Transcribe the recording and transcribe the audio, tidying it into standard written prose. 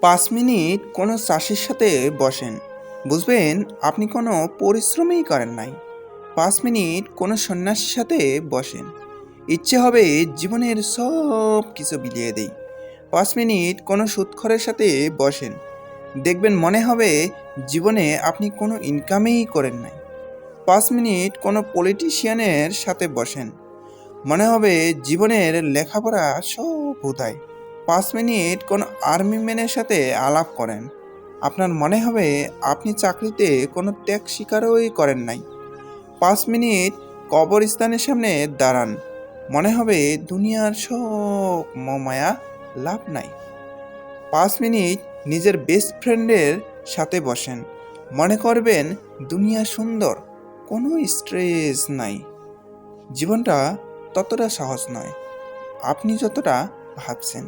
৫ minute কোনো চাষির সাথে বসেন, বুঝবেন আপনি কোনো পরিশ্রমই করেন নাই। ৫ মিনিট কোনো সন্ন্যাসীর সাথে বসেন, ইচ্ছে হবে জীবনের সব কিছু বিলিয়ে দেই। ৫ মিনিট কোনো সুদখোরের সাথে বসেন, দেখবেন মনে হবে জীবনে আপনি কোনো ইনকামই করেন নাই। ৫ মিনিট কোনো পলিটিশিয়ানের সাথে বসেন, মনে হবে জীবনের লেখাপড়া সব হুদায়। ৫ মিনিট কোনো আর্মি ম্যানের সাথে আলাপ করেন, আপনার মনে হবে আপনি চাকরিতে কোনো ত্যাগ স্বীকারই করেন নাই। ৫ মিনিট কবরস্থানের সামনে দাঁড়ান, মনে হবে দুনিয়ার সব মোহমায়া লাভ নাই। ৫ মিনিট নিজের বেস্ট ফ্রেন্ডের সাথে বসেন, মনে করবেন দুনিয়া সুন্দর, কোনো স্ট্রেস নাই। জীবনটা ততটা সহজ নয় আপনি যতটা ভাবছেন।